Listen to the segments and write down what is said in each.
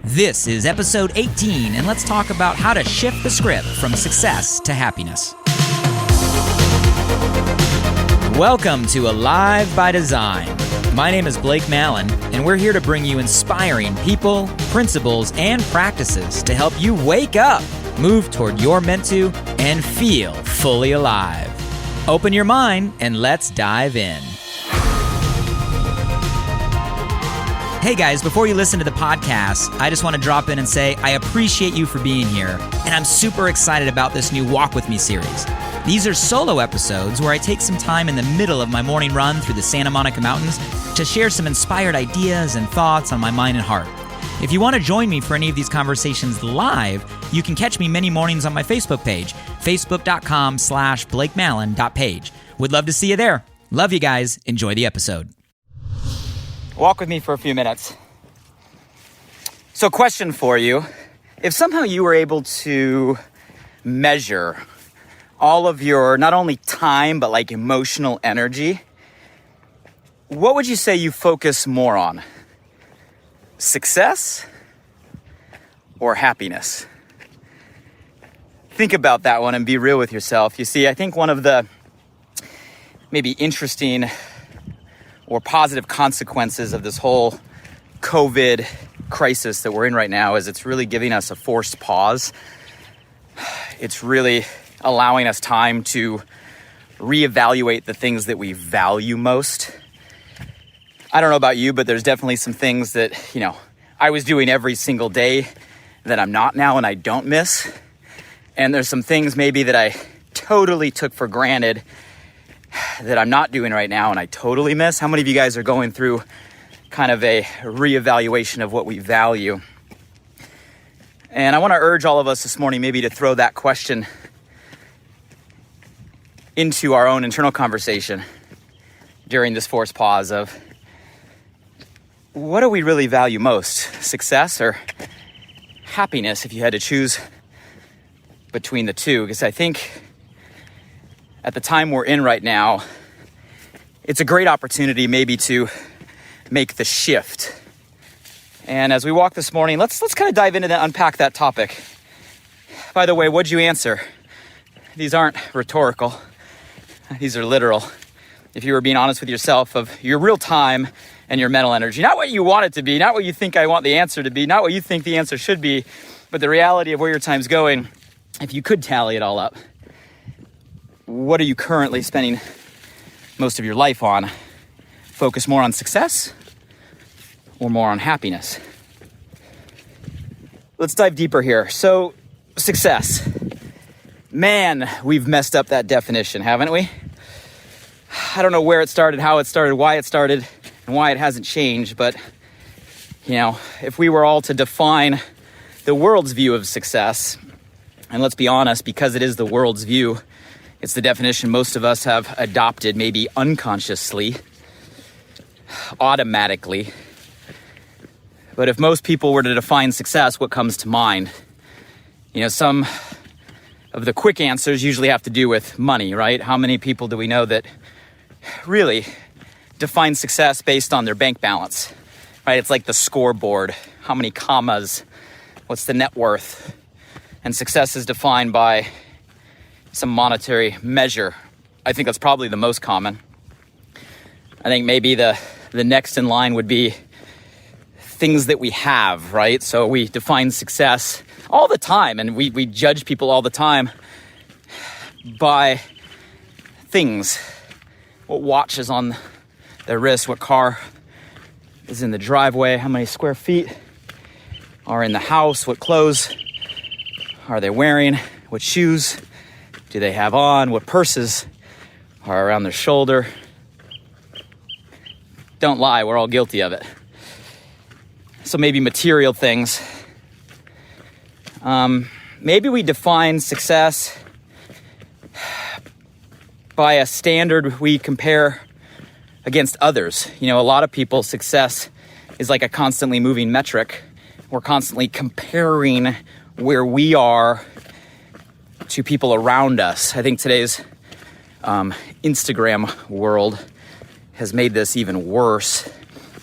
This is episode 18, and let's talk about how to shift the script from success to happiness. Welcome to Alive by Design. My name is Blake Mallon, and we're here to bring you inspiring people, principles, and practices to help you wake up, move toward your meant to, and feel fully alive. Open your mind, and let's dive in. Hey guys, before you listen to the podcast, I just want to drop in and say I appreciate you for being here, and I'm super excited about this new Walk With Me series. These are solo episodes where I take some time in the middle of my morning run through the Santa Monica Mountains to share some inspired ideas and thoughts on my mind and heart. If you want to join me for any of these conversations live, you can catch me many mornings on my Facebook page, facebook.com/BlakeMallon.page. Would love to see you there. Love you guys. Enjoy the episode. Walk with me for a few minutes. So, question for you. If somehow you were able to measure all of your, not only time, but like emotional energy, what would you say you focus more on? Success or happiness? Think about that one and be real with yourself. You see, I think one of the maybe interesting or positive consequences of this whole COVID crisis that we're in right now is it's really giving us a forced pause. It's really allowing us time to reevaluate the things that we value most. I don't know about you, but there's definitely some things that, I was doing every single day that I'm not now and I don't miss. And there's some things maybe that I totally took for granted that I'm not doing right now and I totally miss. How many of you guys are going through kind of a reevaluation of what we value? And I want to urge all of us this morning maybe to throw that question into our own internal conversation during this forced pause of what do we really value most? Success or happiness, if you had to choose between the two? Because I think at the time we're in right now, it's a great opportunity maybe to make the shift. And as we walk this morning, let's kind of dive into that, unpack that topic. By the way, what'd you answer? These aren't rhetorical. These are literal. If you were being honest with yourself of your real time and your mental energy, not what you want it to be, not what you think I want the answer to be, not what you think the answer should be, but the reality of where your time's going. If you could tally it all up, what are you currently spending most of your life on? Focus more on success or more on happiness? Let's dive deeper here. So, success. Man, we've messed up that definition, haven't we? I don't know where it started, how it started, why it started, and why it hasn't changed, but, if we were all to define the world's view of success, and let's be honest, because it is the world's view, it's the definition most of us have adopted, maybe unconsciously, automatically. But if most people were to define success, what comes to mind? Some of the quick answers usually have to do with money, right? How many people do we know that really define success based on their bank balance, right? It's like the scoreboard. How many commas? What's the net worth? And success is defined by some monetary measure. I think that's probably the most common. I think maybe the next in line would be things that we have, right? So we define success all the time, and we judge people all the time by things. What watch is on their wrist, what car is in the driveway, how many square feet are in the house, what clothes are they wearing, what shoes do they have on, what purses are around their shoulder. Don't lie, we're all guilty of it. So maybe material things. Maybe we define success by a standard we compare against others. A lot of people's success is like a constantly moving metric. We're constantly comparing where we are to people around us. I think today's Instagram world has made this even worse.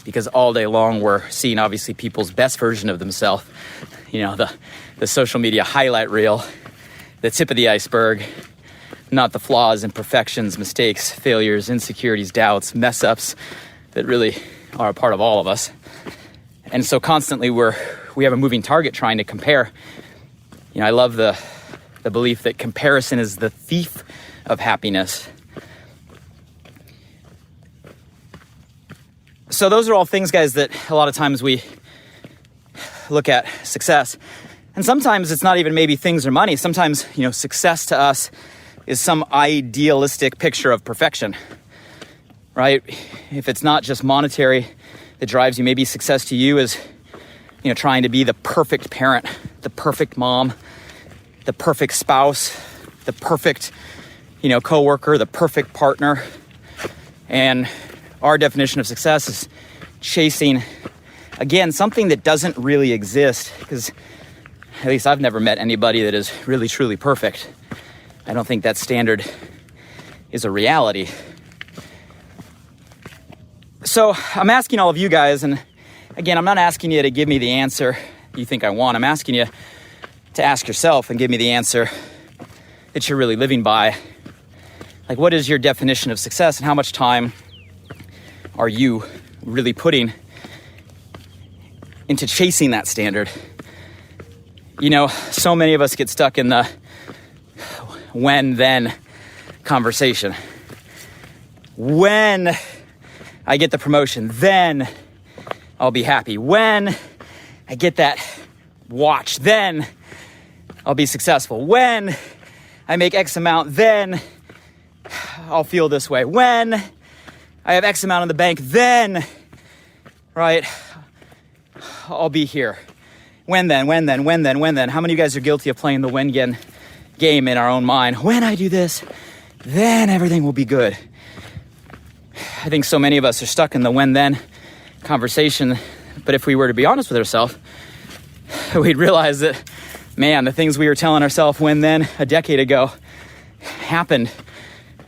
because all day long we're seeing obviously people's best version of themselves. You know, the social media highlight reel, the tip of the iceberg, not the flaws, imperfections, mistakes, failures, insecurities, doubts, mess ups that really are a part of all of us. And so constantly we have a moving target trying to compare. You know, I love the belief that comparison is the thief of happiness. So those are all things, guys, that a lot of times we look at success. And sometimes it's not even maybe things or money. Sometimes, you know, success to us is some idealistic picture of perfection, right? If it's not just monetary that drives you, maybe success to you is, you know, trying to be the perfect parent, the perfect mom, the perfect spouse, the perfect, you know, coworker, the perfect partner. And our definition of success is chasing, again, something that doesn't really exist, because at least I've never met anybody that is really, truly perfect. I don't think that standard is a reality. So I'm asking all of you guys, and again, I'm not asking you to give me the answer you think I want. I'm asking you to ask yourself and give me the answer that you're really living by. Like, what is your definition of success, and how much time are you really putting into chasing that standard? You know, so many of us get stuck in the when-then conversation. When I get the promotion, then I'll be happy. When I get that watch, then I'll be successful. When I make X amount, then I'll feel this way. When I have X amount in the bank, then, right, I'll be here. When then? How many of you guys are guilty of playing the when-then game in our own mind? When I do this, then everything will be good. I think so many of us are stuck in the when-then conversation. But if we were to be honest with ourselves, we'd realize that, man, the things we were telling ourselves when-then a decade ago happened.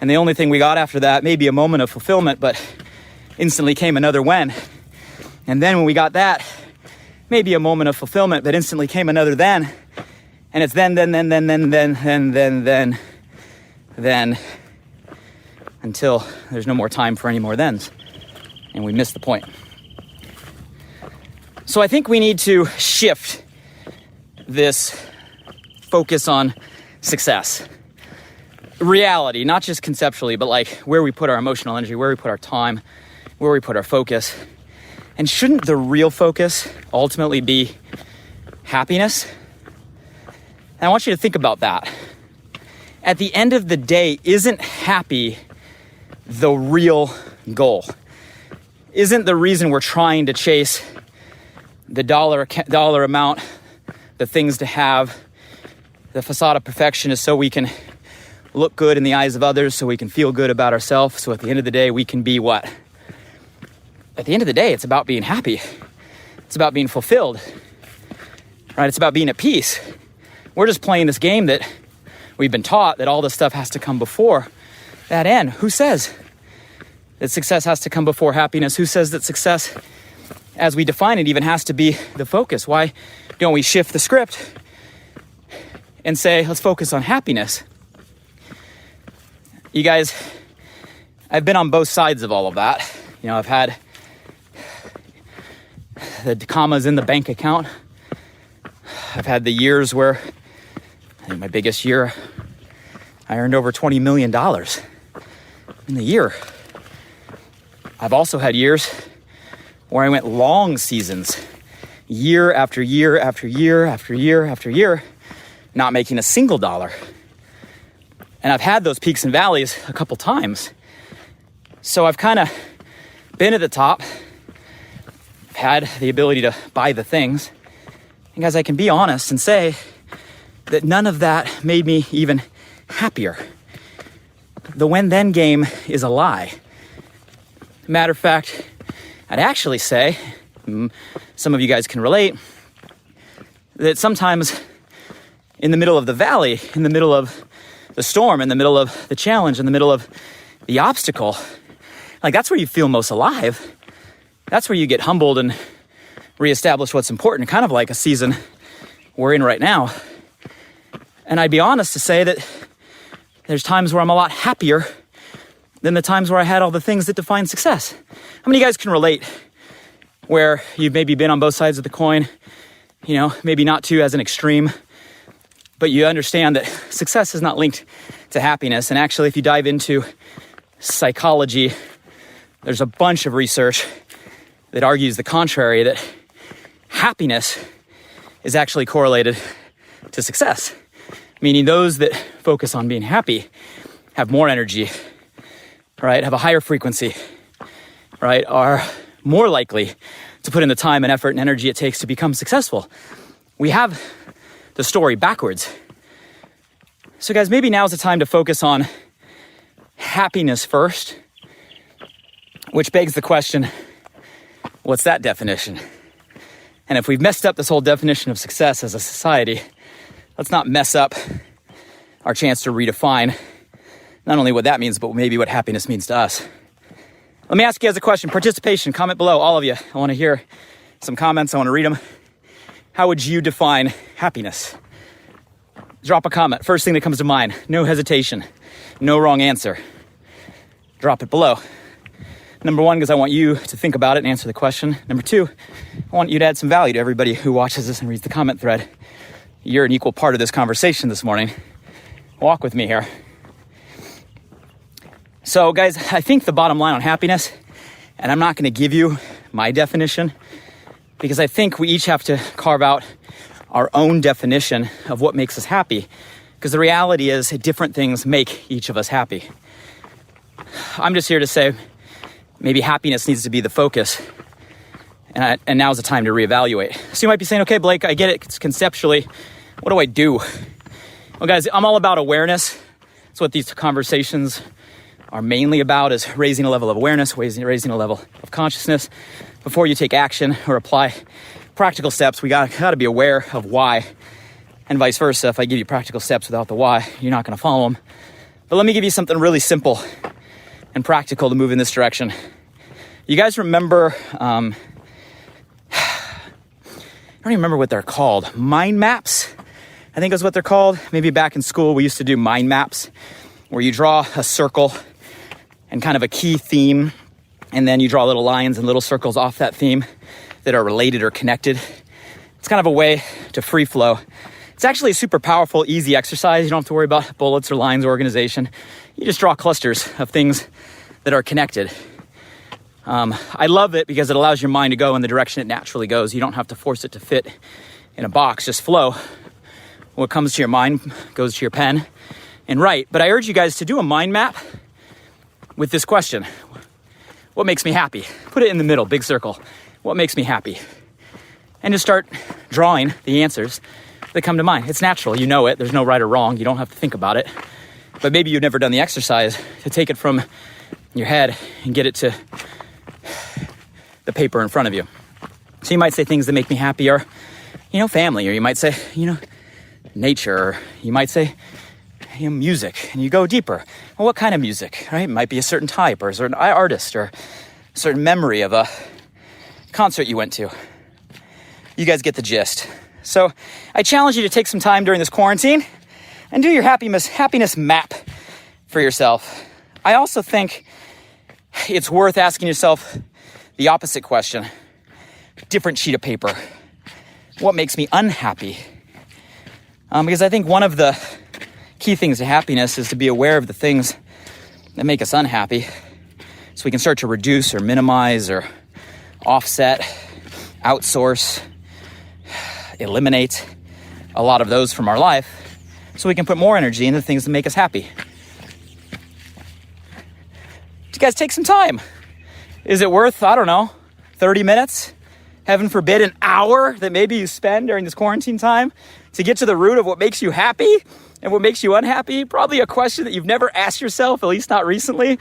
And the only thing we got after that may be a moment of fulfillment, but instantly came another when. And then when we got that, maybe a moment of fulfillment, but instantly came another then. And it's then, until there's no more time for any more thens. And we miss the point. So I think we need to shift this focus on success. Reality, not just conceptually, but like where we put our emotional energy, where we put our time, where we put our focus. And shouldn't the real focus ultimately be happiness? And I want you to think about that. At the end of the day, isn't happy the real goal? Isn't the reason we're trying to chase the dollar amount, the things to have, the facade of perfection is so we can look good in the eyes of others, so we can feel good about ourselves, so at the end of the day, we can be what? At the end of the day, it's about being happy. It's about being fulfilled, right? It's about being at peace. We're just playing this game that we've been taught that all this stuff has to come before that end. Who says that success has to come before happiness? Who says that success, as we define it, even has to be the focus? Why don't we shift the script and say, let's focus on happiness? You guys, I've been on both sides of all of that. You know, I've had the commas in the bank account. I've had the years where, I think my biggest year, I earned over $20 million in the year. I've also had years where I went long seasons, year after year after year after year after year, not making a single dollar. And I've had those peaks and valleys a couple times. So I've kind of been at the top, I've had the ability to buy the things. And guys, I can be honest and say that none of that made me even happier. The when-then game is a lie. Matter of fact, I'd actually say, some of you guys can relate, that sometimes in the middle of the valley, in the middle of the storm, in the middle of the challenge, in the middle of the obstacle, like that's where you feel most alive. that's where you get humbled and reestablish what's important, kind of like a season we're in right now. And I'd be honest to say that there's times where I'm a lot happier than the times where I had all the things that define success. How many of you guys can relate where you've maybe been on both sides of the coin, maybe not too as an extreme, but you understand that success is not linked to happiness. And actually, if you dive into psychology, there's a bunch of research that argues the contrary, that happiness is actually correlated to success. Meaning those that focus on being happy have more energy, right? Have a higher frequency, right? Are more likely to put in the time and effort and energy it takes to become successful. We have the story backwards. So guys, maybe now's the time to focus on happiness first, which begs the question, what's that definition? And if we've messed up this whole definition of success as a society, let's not mess up our chance to redefine not only what that means, but maybe what happiness means to us. Let me ask you guys a question. Participation, comment below, all of you. I want to hear some comments. I want to read them. How would you define happiness? Drop a comment. First thing that comes to mind. No hesitation. No wrong answer. Drop it below. Number one, because I want you to think about it and answer the question. Number two, I want you to add some value to everybody who watches this and reads the comment thread. You're an equal part of this conversation this morning. Walk with me here. So guys, I think the bottom line on happiness, and I'm not going to give you my definition, because I think we each have to carve out our own definition of what makes us happy, because the reality is different things make each of us happy. I'm just here to say maybe happiness needs to be the focus, and now's the time to reevaluate. So you might be saying, okay, Blake, I get it. It's conceptually, what do I do? Well, guys, I'm all about awareness. That's what these conversations are mainly about, is raising a level of awareness, raising a level of consciousness. Before you take action or apply practical steps, we gotta be aware of why, and vice versa. If I give you practical steps without the why, you're not gonna follow them. But let me give you something really simple and practical to move in this direction. You guys remember, I don't even remember what they're called. Mind maps, I think is what they're called. Maybe back in school, we used to do mind maps, where you draw a circle and kind of a key theme, and then you draw little lines and little circles off that theme that are related or connected. It's kind of a way to free flow. It's actually a super powerful, easy exercise. You don't have to worry about bullets or lines or organization. You just draw clusters of things that are connected. I love it because it allows your mind to go in the direction it naturally goes. You don't have to force it to fit in a box, just flow. What comes to your mind goes to your pen and write. But I urge you guys to do a mind map with this question. What makes me happy? Put it in the middle, big circle. What makes me happy? And just start drawing the answers that come to mind. It's natural, you know it. There's no right or wrong. You don't have to think about it. But maybe you've never done the exercise to take it from your head and get it to the paper in front of you. So you might say things that make me happy are, family, or you might say, nature, or you might say, music, and you go deeper. Well, what kind of music, right? It might be a certain type or a certain artist or a certain memory of a concert you went to. You guys get the gist. So I challenge you to take some time during this quarantine and do your happiness map for yourself. I also think it's worth asking yourself the opposite question. Different sheet of paper. What makes me unhappy? Because I think one of the key things to happiness is to be aware of the things that make us unhappy, so we can start to reduce or minimize or offset, outsource, eliminate a lot of those from our life, so we can put more energy into things that make us happy. You guys take some time. Is it worth, 30 minutes? Heaven forbid, an hour that maybe you spend during this quarantine time to get to the root of what makes you happy and what makes you unhappy? Probably a question that you've never asked yourself, at least not recently.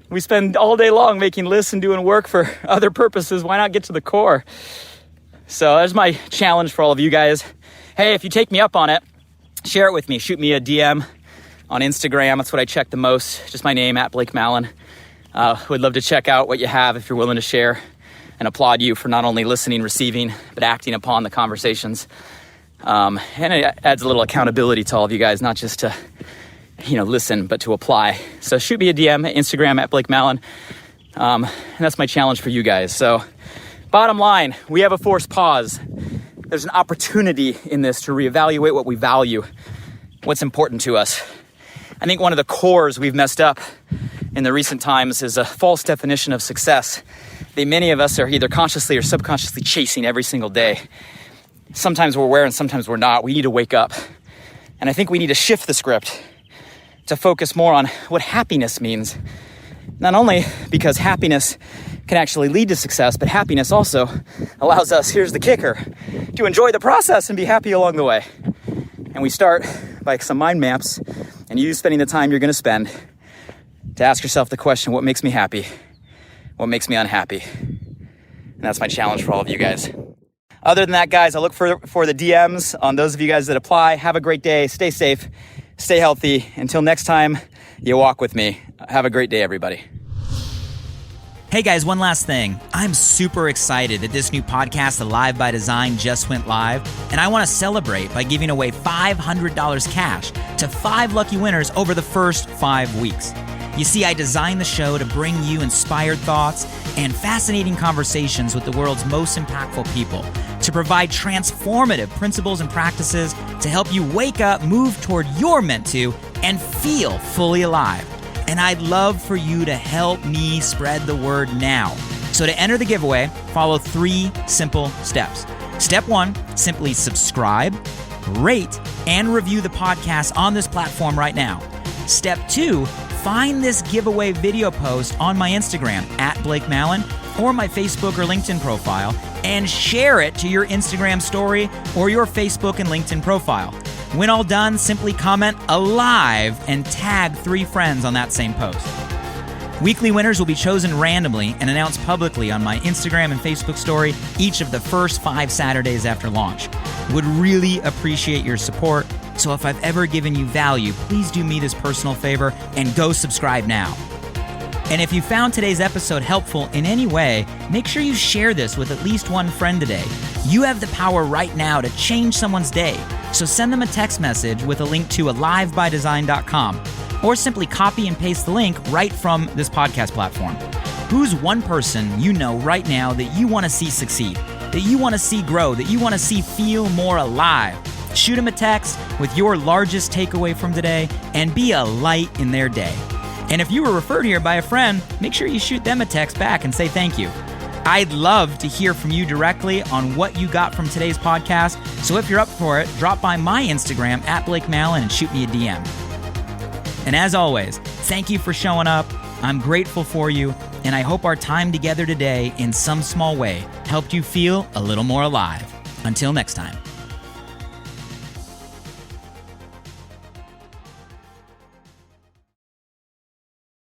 We spend all day long making lists and doing work for other purposes. Why not get to the core? So there's my challenge for all of you guys. Hey, if you take me up on it, share it with me. Shoot me a DM on Instagram. That's what I check the most. Just my name, @Blake Mallon. Would love to check out what you have if you're willing to share. and applaud you for not only listening, receiving, but acting upon the conversations. And it adds a little accountability to all of you guys, not just to, listen, but to apply. So shoot me a DM, Instagram at Blake Mallon. And that's my challenge for you guys. So bottom line, we have a forced pause. There's an opportunity in this to reevaluate what we value, what's important to us. I think one of the cores we've messed up in the recent times is a false definition of success that many of us are either consciously or subconsciously chasing every single day. Sometimes we're aware and sometimes we're not. We need to wake up. And I think we need to shift the script to focus more on what happiness means. Not only because happiness can actually lead to success, but happiness also allows us, here's the kicker, to enjoy the process and be happy along the way. And we start by some mind maps and you spending the time you're going to spend to ask yourself the question, what makes me happy? What makes me unhappy? And that's my challenge for all of you guys. Other than that, guys, I look for the DMs on those of you guys that apply. Have a great day. Stay safe. Stay healthy. Until next time, you walk with me. Have a great day, everybody. Hey guys, one last thing. I'm super excited that this new podcast, Alive by Design, just went live, and I want to celebrate by giving away $500 cash to 5 lucky winners over the first 5 weeks. You see, I designed the show to bring you inspired thoughts and fascinating conversations with the world's most impactful people, to provide transformative principles and practices to help you wake up, move toward your meant to, and feel fully alive. And I'd love for you to help me spread the word now. So to enter the giveaway, follow 3 simple steps. Step 1, simply subscribe, rate, and review the podcast on this platform right now. Step 2, find this giveaway video post on my Instagram at Blake Mallon or my Facebook or LinkedIn profile and share it to your Instagram story or your Facebook and LinkedIn profile. When all done, simply comment "alive" and tag 3 friends on that same post. Weekly winners will be chosen randomly and announced publicly on my Instagram and Facebook story each of the first 5 Saturdays after launch. Would really appreciate your support, so if I've ever given you value, please do me this personal favor and go subscribe now. And if you found today's episode helpful in any way, make sure you share this with at least one friend today. You have the power right now to change someone's day. So send them a text message with a link to alivebydesign.com or simply copy and paste the link right from this podcast platform. Who's one person you know right now that you want to see succeed, that you want to see grow, that you want to see feel more alive? Shoot them a text with your largest takeaway from today and be a light in their day. And if you were referred here by a friend, make sure you shoot them a text back and say thank you. I'd love to hear from you directly on what you got from today's podcast. So if you're up for it, drop by my Instagram at Blake Mallon and shoot me a DM. And as always, thank you for showing up. I'm grateful for you. And I hope our time together today in some small way helped you feel a little more alive. Until next time.